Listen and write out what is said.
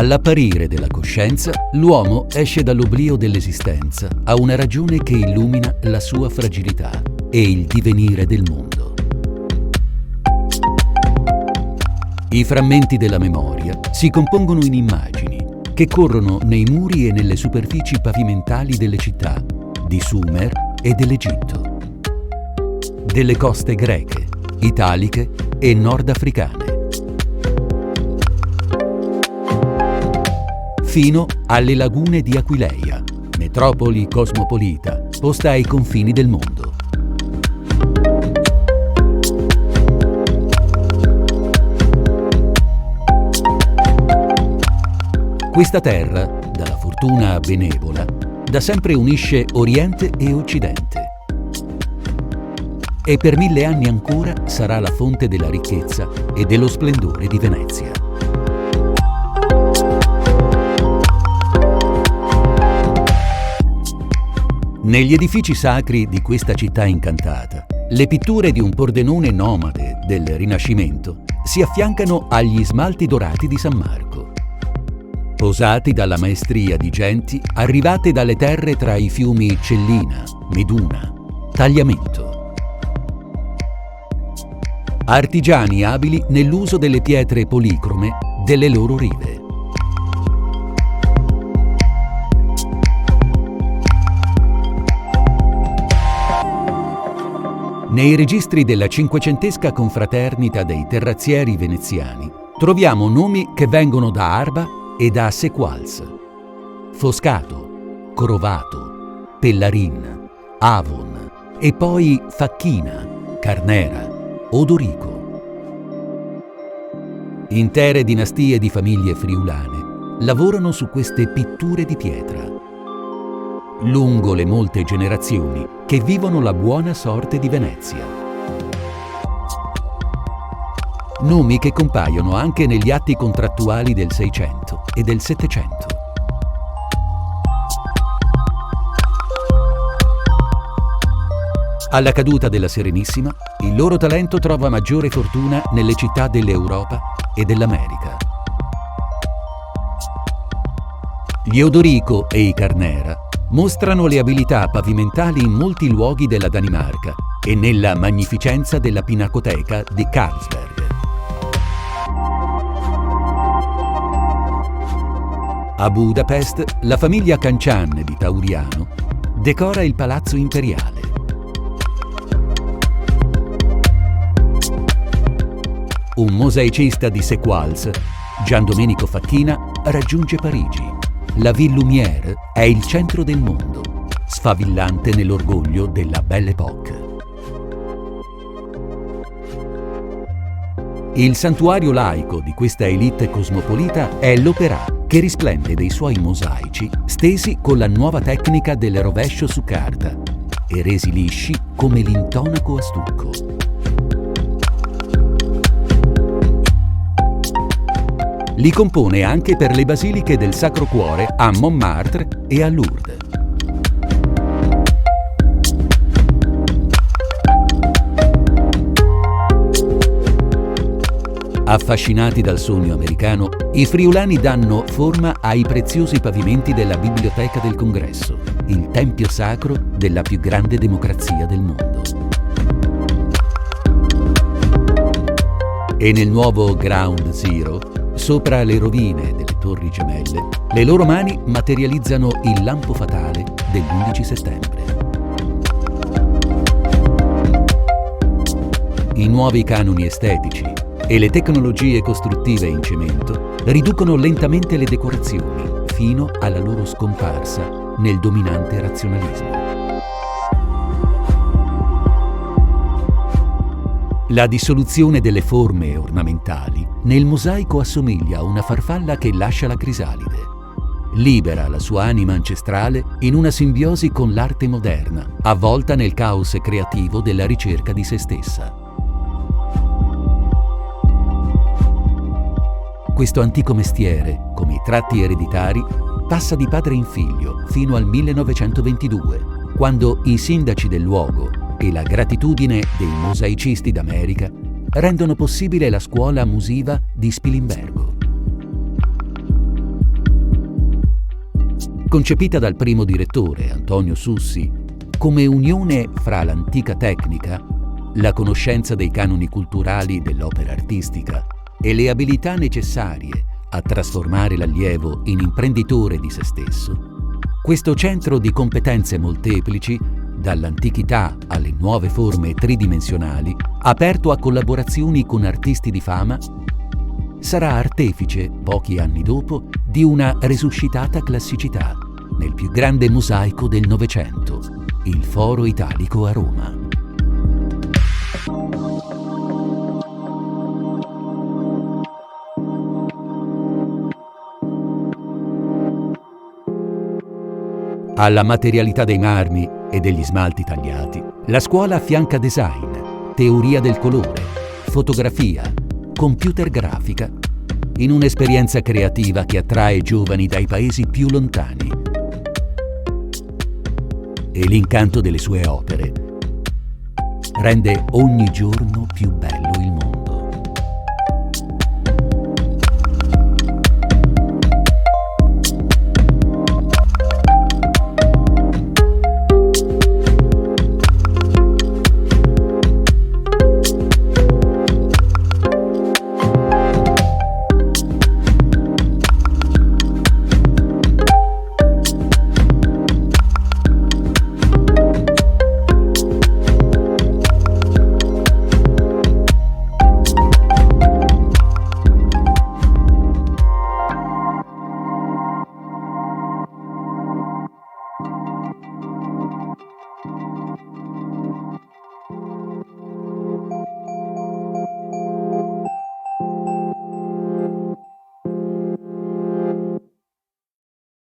All'apparire della coscienza, l'uomo esce dall'oblio dell'esistenza a una ragione che illumina la sua fragilità e il divenire del mondo. I frammenti della memoria si compongono in immagini che corrono nei muri e nelle superfici pavimentali delle città, di Sumer e dell'Egitto, delle coste greche, italiche e nordafricane, fino alle lagune di Aquileia, metropoli cosmopolita posta ai confini del mondo. Questa terra, dalla fortuna benevola, da sempre unisce Oriente e Occidente. E per 1000 anni ancora sarà la fonte della ricchezza e dello splendore di Venezia. Negli edifici sacri di questa città incantata, le pitture di un Pordenone nomade del Rinascimento si affiancano agli smalti dorati di San Marco, posati dalla maestria di genti arrivate dalle terre tra i fiumi Cellina, Meduna, Tagliamento. Artigiani abili nell'uso delle pietre policrome delle loro rive. Nei registri della cinquecentesca confraternita dei terrazzieri veneziani troviamo nomi che vengono da Arba e da Sequals: Foscato, Corovato, Pellarin, Avon e poi Facchina, Carnera, Odorico. Intere dinastie di famiglie friulane lavorano su queste pitture di pietra, lungo le molte generazioni che vivono la buona sorte di Venezia. Nomi che compaiono anche negli atti contrattuali del Seicento e del Settecento. Alla caduta della Serenissima, il loro talento trova maggiore fortuna nelle città dell'Europa e dell'America. Gli Odorico e i Carnera mostrano le abilità pavimentali in molti luoghi della Danimarca e nella magnificenza della Pinacoteca di Carlsberg. A Budapest, la famiglia Cancian di Tauriano decora il Palazzo Imperiale. Un mosaicista di Sequals, Gian Domenico Facchina, raggiunge Parigi. La Ville Lumière è il centro del mondo, sfavillante nell'orgoglio della Belle Époque. Il santuario laico di questa elite cosmopolita è l'Opéra, che risplende dei suoi mosaici stesi con la nuova tecnica del rovescio su carta e resi lisci come l'intonaco a stucco. Li compone anche per le basiliche del Sacro Cuore a Montmartre e a Lourdes. Affascinati dal sogno americano, i friulani danno forma ai preziosi pavimenti della Biblioteca del Congresso, il tempio sacro della più grande democrazia del mondo. E nel nuovo Ground Zero, sopra le rovine delle Torri Gemelle, le loro mani materializzano il lampo fatale dell'11 settembre. I nuovi canoni estetici e le tecnologie costruttive in cemento riducono lentamente le decorazioni fino alla loro scomparsa nel dominante razionalismo. La dissoluzione delle forme ornamentali nel mosaico assomiglia a una farfalla che lascia la crisalide. Libera la sua anima ancestrale in una simbiosi con l'arte moderna, avvolta nel caos creativo della ricerca di se stessa. Questo antico mestiere, come i tratti ereditari, passa di padre in figlio fino al 1922, quando i sindaci del luogo e la gratitudine dei mosaicisti d'America rendono possibile la scuola musiva di Spilimbergo. Concepita dal primo direttore, Antonio Sussi, come unione fra l'antica tecnica, la conoscenza dei canoni culturali dell'opera artistica e le abilità necessarie a trasformare l'allievo in imprenditore di se stesso, questo centro di competenze molteplici, dall'antichità alle nuove forme tridimensionali, aperto a collaborazioni con artisti di fama, sarà artefice, pochi anni dopo, di una resuscitata classicità nel più grande mosaico del Novecento, il Foro Italico a Roma. Alla materialità dei marmi e degli smalti tagliati, la scuola affianca design, teoria del colore, fotografia, computer grafica, in un'esperienza creativa che attrae giovani dai paesi più lontani. E l'incanto delle sue opere rende ogni giorno più bello il mondo.